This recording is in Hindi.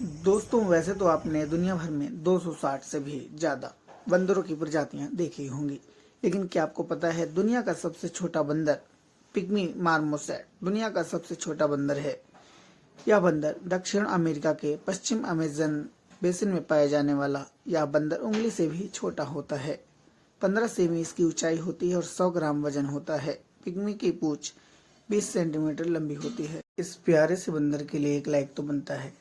दोस्तों, वैसे तो आपने दुनिया भर में 260 से भी ज्यादा बंदरों की प्रजातियां देखी होंगी, लेकिन क्या आपको पता है दुनिया का सबसे छोटा बंदर पिग्मी मार्मोसेट दुनिया का सबसे छोटा बंदर है। यह बंदर दक्षिण अमेरिका के पश्चिम अमेजन बेसिन में पाया जाने वाला यह बंदर उंगली से भी छोटा होता है। 15 सेमी इसकी ऊंचाई होती है और 100 ग्राम वजन होता है। पिग्मी की पूंछ 20 सेंटीमीटर लंबी होती है। इस प्यारे से बंदर के लिए एक लाइक तो बनता है।